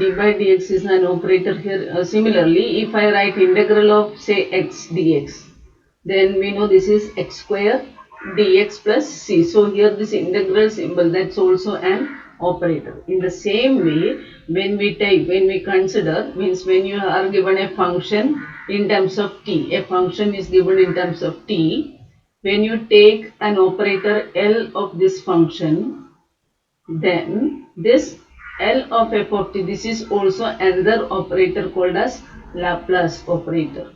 d by dx is an operator here. Similarly, if I write integral of say x dx, then we know this is x square dx plus c. So here this integral symbol, that's also an operator. In the same way, when we consider, means when you are given a function in terms of t, a function is given in terms of t, when you take an operator L of this function, then this L of f of t, this is also another operator called as Laplace operator.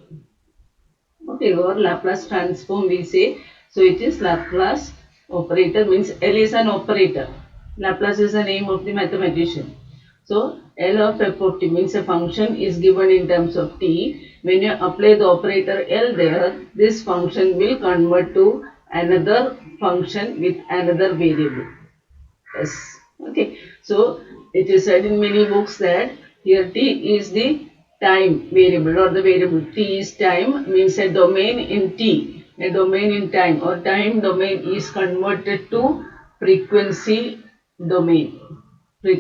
Okay, or Laplace transform we say. So it is Laplace operator, means L is an operator. Laplace is the name of the mathematician. So L of f of t means a function is given in terms of t. When you apply the operator L there, this function will convert to another function with another variable. Yes. Okay. So it is said in many books that here t is the time variable, or the variable t is time, means a domain in t, a domain in time, or time domain is converted to frequency domain,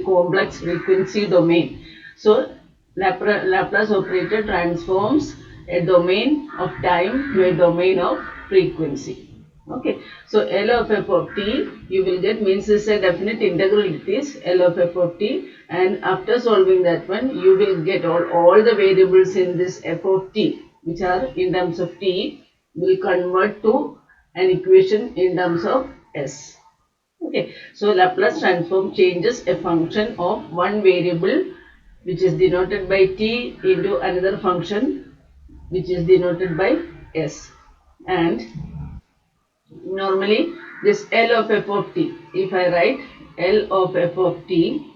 complex frequency domain. So Laplace operator transforms a domain of time to a domain of frequency. Okay, so L of f of t you will get, means is a definite integral, it is L of f of t, and after solving that one you will get all the variables in this f of t which are in terms of t will convert to an equation in terms of s. Okay, so Laplace transform changes a function of one variable which is denoted by t into another function which is denoted by s, and normally this L of f of t, if I write L of f of t,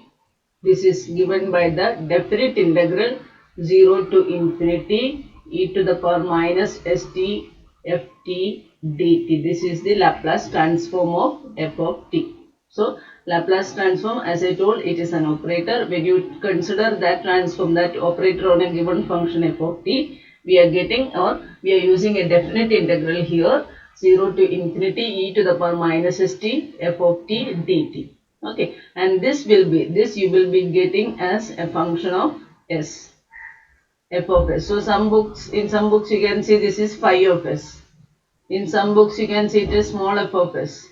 this is given by the definite integral 0 to infinity e to the power minus st ft dt. This is the Laplace transform of f of t. So Laplace transform, as I told, it is an operator. When you consider that transform, that operator on a given function f of t, we are getting, or we are using a definite integral here, 0 to infinity e to the power minus st f of t dt. Okay, and this you will be getting as a function of s, f of s. So in some books you can see this is phi of s. In some books you can see it is small f of s.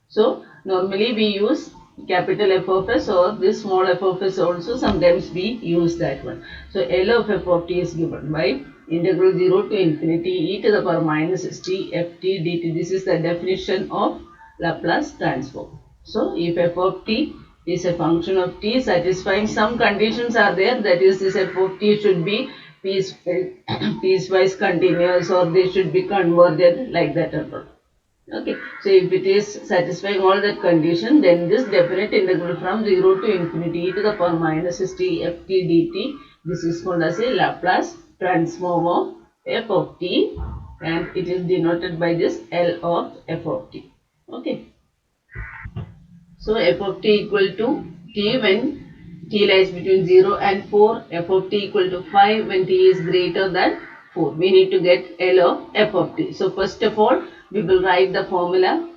So normally we use capital F of s, or this small f of s also sometimes we use that one. So L of f of t is given by integral 0 to infinity e to the power minus st ft dt. This is the definition of Laplace transform. So if f of t is a function of t satisfying some conditions are there, that is this f of t should be piecewise continuous, or they should be convergent, like that or not. Okay, so if it is satisfying all that condition, then this definite integral from 0 to infinity to the power minus st ft dt, this is called as a Laplace transform of f of t, and it is denoted by this L of f of t. Okay, so f of t equal to t when t lies between 0 and 4, f of t equal to 5 when t is greater than 4. We need to get L of f of t. So first of all, we will write the formula.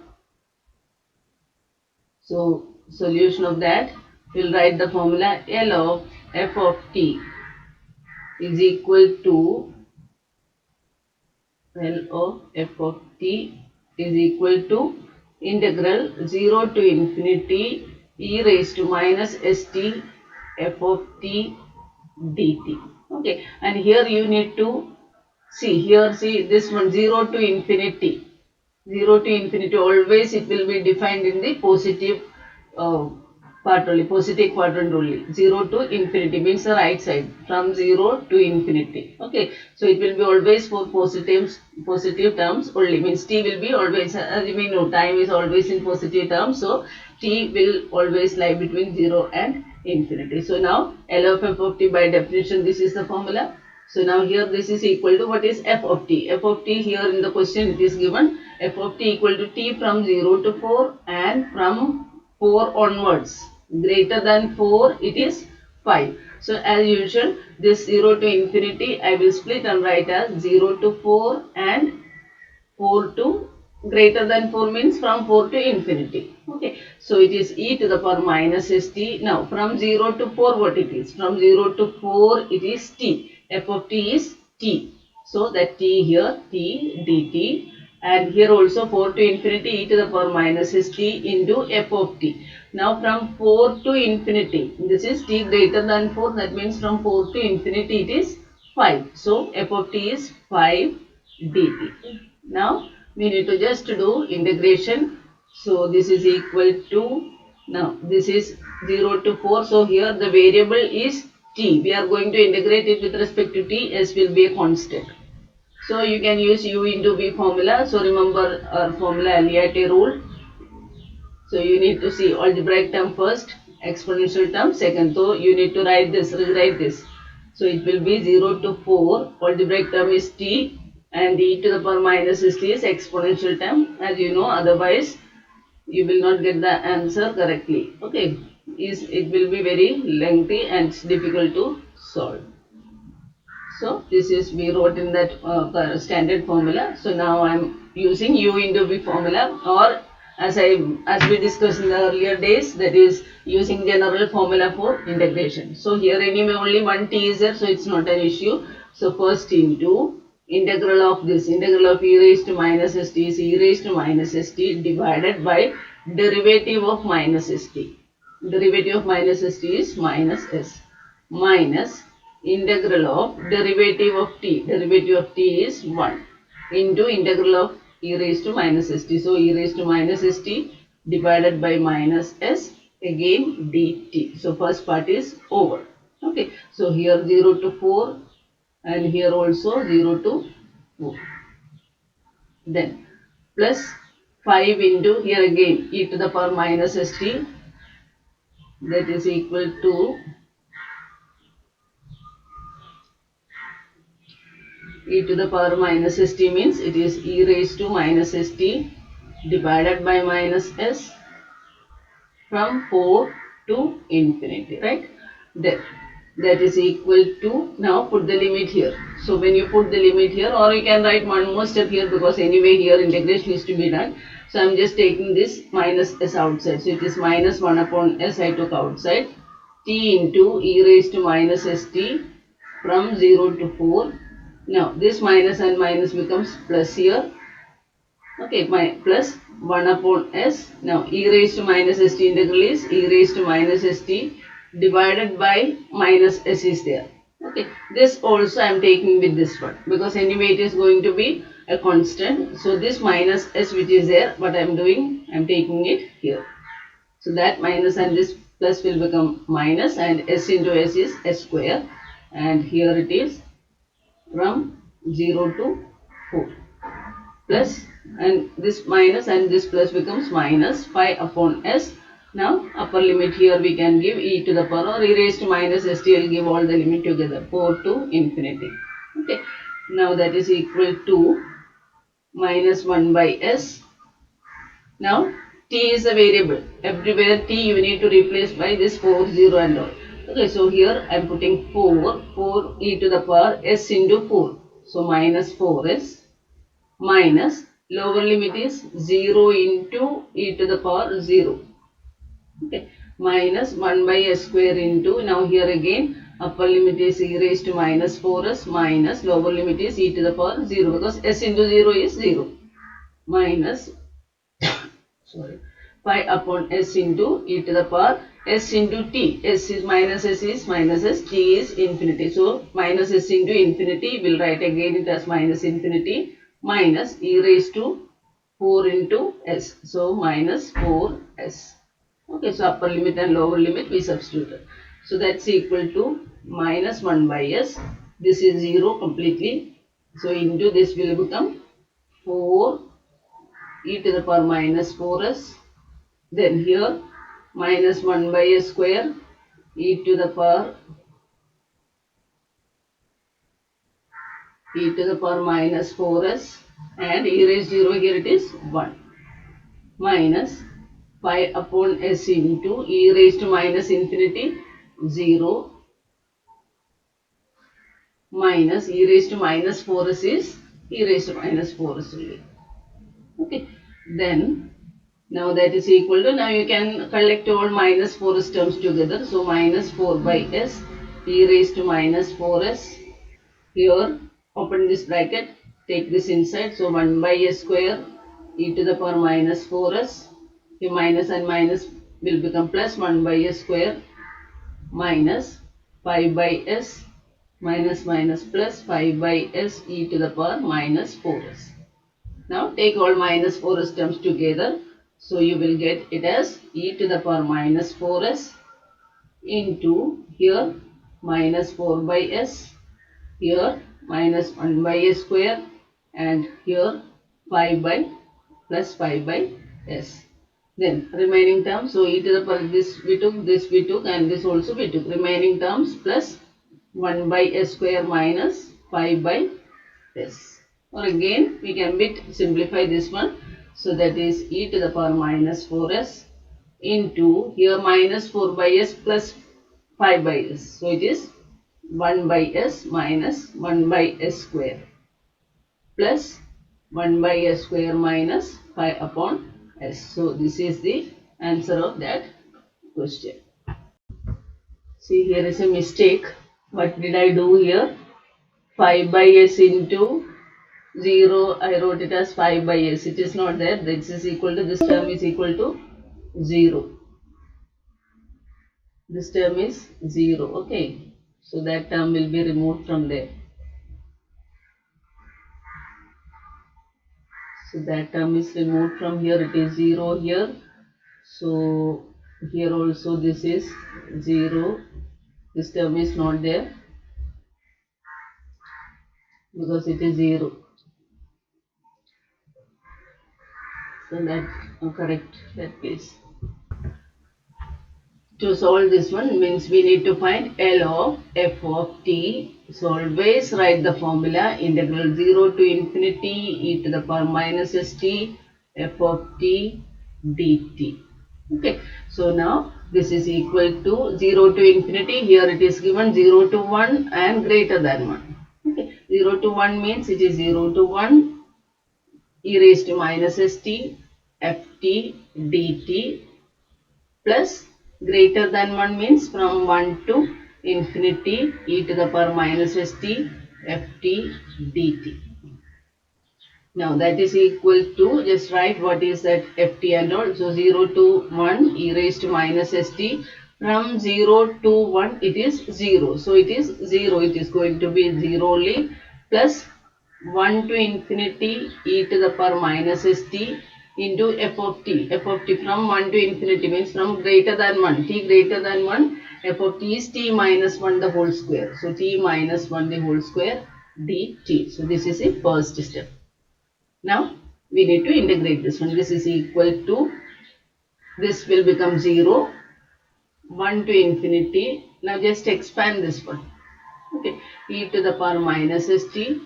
So solution of that, we will write the formula L of f of t is equal to L of f of t is equal to integral 0 to infinity e raised to minus st f of t dt. Okay, and here you need to see, here see this one, 0 to infinity. 0 to infinity, always it will be defined in the positive part only, positive quadrant only. 0 to infinity means the right side, from 0 to infinity. Okay, so it will be always for positive terms only, means t will be always, as we know, time is always in positive terms, so t will always lie between 0 and infinity. So now L of f of t, by definition this is the formula. So now here this is equal to, what is f of t? F of t here in the question it is given f of t equal to t from 0 to 4 and from 4 onwards. Greater than 4 it is 5. So as usual, this 0 to infinity I will split and write as 0 to 4 and 4 to greater than 4 means from 4 to infinity. Okay, so it is e to the power minus st. Now from 0 to 4 what it is? From 0 to 4 it is t. F of t is t. So that t here t dt, and here also 4 to infinity e to the power minus st into f of t. Now from 4 to infinity, this is t greater than 4, that means from 4 to infinity it is 5. So f of t is 5 dt. Now we need to just do integration. So this is equal to, now this is 0 to 4. So here the variable is t. We are going to integrate it with respect to t. S will be a constant. So you can use u into v formula. So remember our formula Aliati rule. So you need to see algebraic term first, exponential term second. So you need to write this, rewrite this. So it will be 0 to 4. Algebraic term is t, and e to the power minus is t is exponential term, as you know. Otherwise you will not get the answer correctly. Okay, it will be very lengthy and difficult to solve. So this is, we wrote in that standard formula. So now I am using u into v formula, or as we discussed in the earlier days, that is using general formula for integration. So here anyway only one t is there, so it's not an issue. So first into integral of this, integral of e raised to minus st is e raised to minus st divided by derivative of minus st. Derivative of minus st is minus s, minus integral of derivative of t. Derivative of t is 1 into integral of e raised to minus st. So e raised to minus st divided by minus s again dt. So first part is over. Okay. So here 0 to 4 and here also 0 to 4. Then plus 5 into, here again e to the power minus st, that is equal to e to the power minus st, means it is e raised to minus st divided by minus s from 4 to infinity, right? There, that is equal to, now put the limit here. So when you put the limit here, or you can write one more step here, because anyway here integration is to be done. So I am just taking this minus s outside. So it is minus 1 upon s I took outside, t into e raised to minus st from 0 to 4. Now this minus and minus becomes plus here. Okay, my plus 1 upon s. Now e raised to minus st integral is e raised to minus st divided by minus s is there. Okay, this also I am taking with this one, because anyway it is going to be a constant. So this minus s which is there, what I am doing, I am taking it here. So that minus and this plus will become minus, and s into s is s square, and here it is from 0 to 4 plus, and this minus and this plus becomes minus 5 upon s. Now upper limit here we can give e to the power, or e raised to minus st will give all the limit together, 4 to infinity. Okay, now that is equal to minus 1 by s. Now t is a variable, everywhere t you need to replace by this 4 0 and all. Okay, so here I am putting 4 e to the power s into 4, so minus 4s, minus lower limit is 0 into e to the power 0. Okay, minus 1 by s square into, now here again upper limit is e raised to minus 4s, minus lower limit is e to the power 0, because s into 0 is 0, minus sorry 5 upon s into e to the power s into t. S is minus s, t is infinity. So minus s into infinity, will write again it as minus infinity, minus e raised to 4 into s. So minus 4s. Okay, so upper limit and lower limit we substituted. So that's equal to minus 1 by s. This is 0 completely. So into this will become 4 e to the power minus 4s. Then here minus 1 by s square e to the power minus 4s, and e raised 0, here it is 1, minus 5 upon s into e raised to minus infinity 0, minus e raised to minus 4s is e raised to minus 4s only. Okay, then Now that is equal to, now you can collect all minus 4s terms together. So minus 4 by s e raised to minus 4s. Here open this bracket, take this inside. So 1 by s square e to the power minus 4s. Here minus and minus will become plus 1 by s square minus 5 by s minus minus plus 5 by s e to the power minus 4s. Now take all minus 4s terms together. So you will get it as e to the power minus 4s into here minus 4 by s, here minus 1 by s square, and here 5 by plus 5 by s. Then remaining terms, so e to the power this we took and this also we took. Remaining terms plus 1 by s square minus 5 by s. Or again we can simplify this one. So that is e to the power minus 4s into here minus 4 by s plus 5 by s. So it is 1 by s minus 1 by s square plus 1 by s square minus 5 upon s. So this is the answer of that question. See, here is a mistake. What did I do here? 5 by s into 0, I wrote it as 5 by s. It is not there. This is equal to, this term is equal to 0. This term is 0. Okay. So that term will be removed from there. So that term is removed from here. It is 0 here. So here also this is 0. This term is not there because it is 0. So that correct that please. To solve this one means we need to find L of f of t. So always write the formula integral 0 to infinity e to the power minus st f of t dt. Okay. So now this is equal to 0 to infinity. Here it is given 0 to 1 and greater than 1. Okay. 0 to 1 means it is 0 to 1 e raised to minus st ft dt plus greater than 1 means from 1 to infinity e to the power minus st ft dt. Now that is equal to, just write what is that ft and all. So 0 to 1 e raised to minus st, from 0 to 1 it is 0. So it is 0, it is going to be 0 only, plus 1 to infinity e to the power minus st into f of t. F of t from 1 to infinity means from greater than 1. T greater than 1, f of t is t minus 1 the whole square. So t minus 1 the whole square dt. So this is the first step. Now we need to integrate this one. This is equal to, this will become 0, 1 to infinity. Now just expand this one. Okay, e to the power minus st,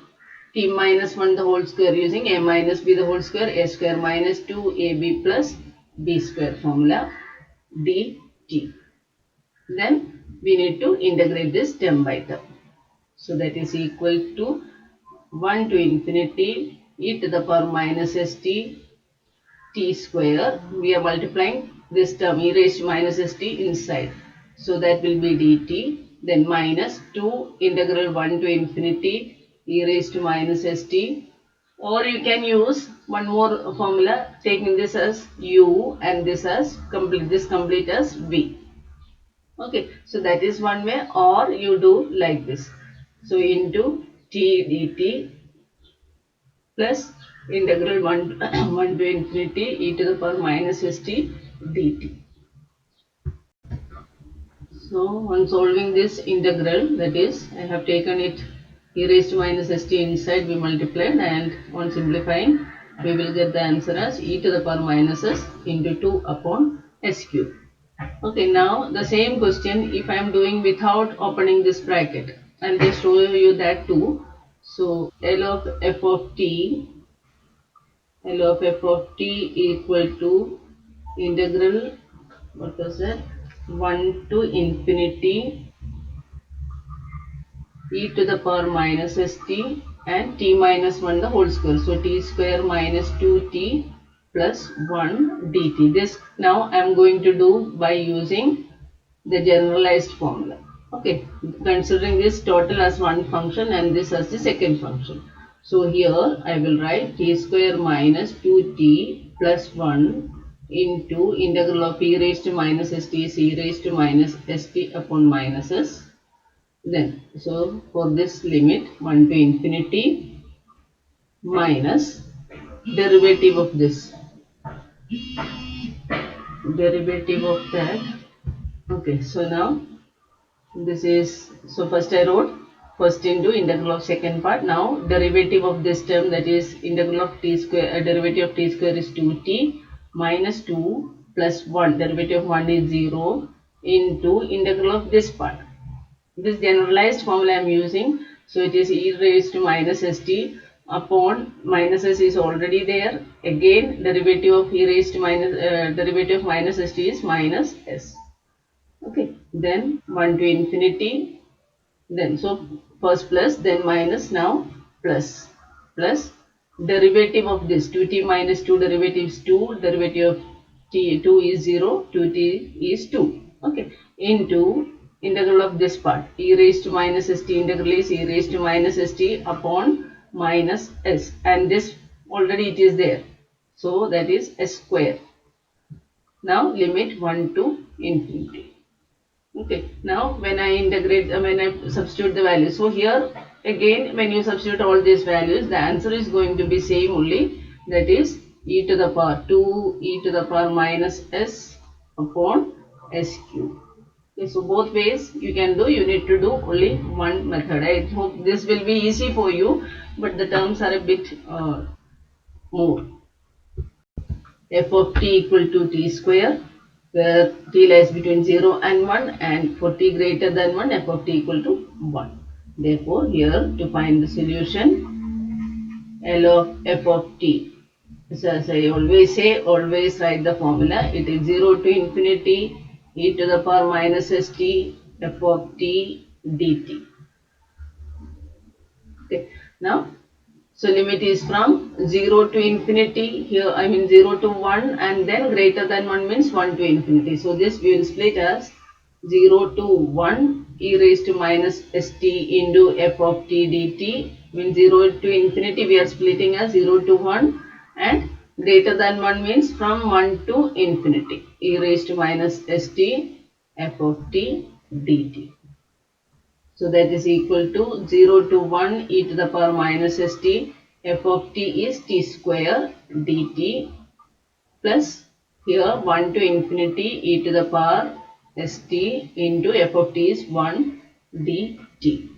t minus 1 the whole square using a minus b the whole square, a square minus 2ab plus b square formula dt. Then we need to integrate this term by term. So that is equal to 1 to infinity e to the power minus st t square. We are multiplying this term e raised to minus st inside. So that will be dt. Then minus 2 integral 1 to infinity e raised to minus st. Or you can use one more formula, taking this as u and this as complete as v. Okay, so that is one way, or you do like this. So into t dt plus integral 1, 1 to infinity e to the power minus st dt. So on solving this integral, that is, I have taken it e raised to minus st inside, we multiplied, and on simplifying we will get the answer as e to the power minus s into 2 upon s cube. Okay, now the same question if I am doing without opening this bracket, I'll just show you that too. So L of f of t, L of f of t equal to integral, what was that, 1 to infinity e to the power minus st and t minus 1 the whole square. So t square minus 2t plus 1 dt. This now I am going to do by using the generalized formula. Okay, considering this total as one function and this as the second function. So here I will write t square minus 2t plus 1 into integral of e raised to minus st is e raised to minus st upon minus s. Then, so for this limit 1 to infinity minus derivative of this, derivative of that. Okay, so now this is, so first I wrote first into integral of second part. Now derivative of this term, that is integral of t square, derivative of t square is 2t minus 2 plus 1, derivative of 1 is 0 into integral of this part. This generalized formula I am using, so it is e raised to minus st upon minus s is already there. Again derivative of e raised to minus, derivative of minus st is minus s. Okay, then 1 to infinity, then so first plus, then minus, now plus, plus derivative of this 2t minus 2, derivative is 2, derivative of t 2 is 0, 2t is 2. Okay, into integral of this part, e raised to minus st, integral is e raised to minus st upon minus s, and this already it is there, so that is s square. Now limit 1 to infinity. Okay, now when I integrate, when I substitute the values, so here again when you substitute all these values, the answer is going to be same only, that is e to the power 2 e to the power minus s upon s cube. Okay, so both ways you can do, you need to do only one method. I hope this will be easy for you, but the terms are a bit more. F of t equal to t square, where t lies between 0 and 1, and for t greater than 1 f of t equal to 1. Therefore here to find the solution, L of f of t, so as I always say, always write the formula, it is 0 to infinity e to the power minus st f of t dt. Okay, now so limit is from 0 to infinity, here I mean 0 to 1, and then greater than 1 means 1 to infinity. So this we will split as 0 to 1 e raised to minus st into f of t dt, means 0 to infinity we are splitting as 0 to 1, and greater than 1 means from 1 to infinity, e raised to minus st f of t dt. So that is equal to 0 to 1 e to the power minus st, f of t is t square dt, plus here 1 to infinity e to the power st into f of t is 1 dt.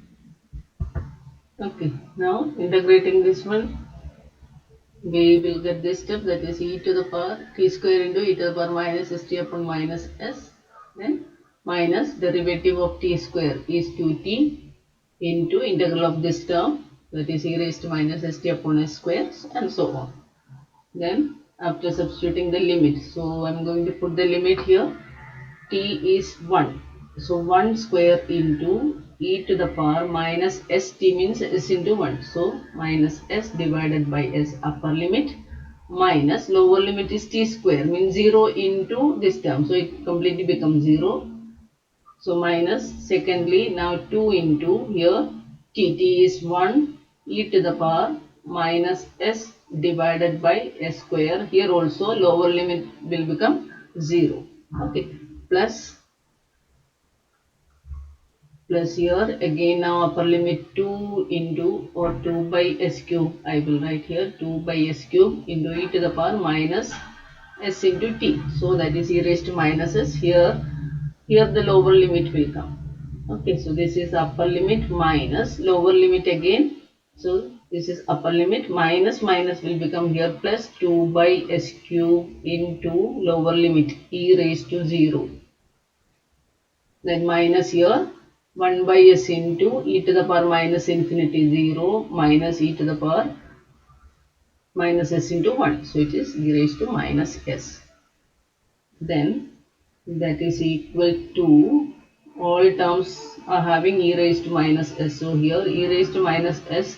Okay, now integrating this one, we will get this step, that is e to the power t square into e to the power minus st upon minus s, then minus derivative of t square is 2t into integral of this term, that is e raised to minus st upon s square, and so on. Then after substituting the limit, so I am going to put the limit here, t is 1, so 1 square into e to the power minus st means s into 1, so minus s divided by s upper limit, minus lower limit is t square, means 0 into this term, so it completely becomes 0. So minus, secondly now 2 into here t is 1 e to the power minus s divided by s square, here also lower limit will become 0. Okay, plus here again now upper limit 2 into, or 2 by s cube, I will write here 2 by s cube into e to the power minus s into t, so that is e raised to minus s, here the lower limit will come. Okay, so this is upper limit minus lower limit again, so this is upper limit minus minus will become here plus 2 by s cube into lower limit e raised to 0, then minus here 1 by s into e to the power minus infinity 0 minus e to the power minus s into 1, so it is e raised to minus s, then that is equal to, all terms are having e raised to minus s, so here e raised to minus s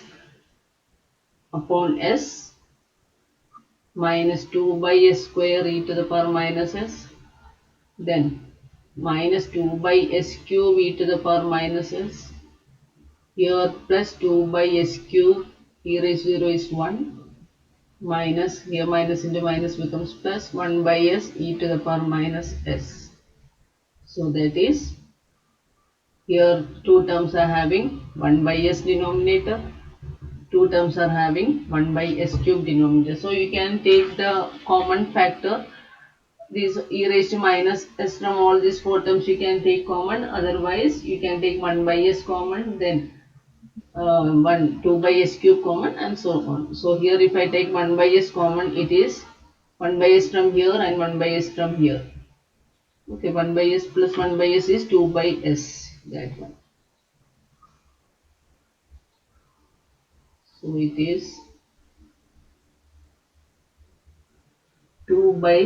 upon s minus 2 by s square e to the power minus s, then minus 2 by s cube e to the power minus s, here plus 2 by s cube e raised to 0 is 1, minus here minus into minus becomes plus 1 by s e to the power minus s. So that is, here two terms are having 1 by s denominator, two terms are having 1 by s cube denominator. So you can take the common factor, this e raised to minus s from all these four terms you can take common, otherwise you can take 1 by s common, then 1 2 by s cube common, and so on. So here if I take 1 by s common, it is 1 by s from here and 1 by s from here. Okay, 1 by s plus 1 by s is 2 by s, that one. So it is 2 by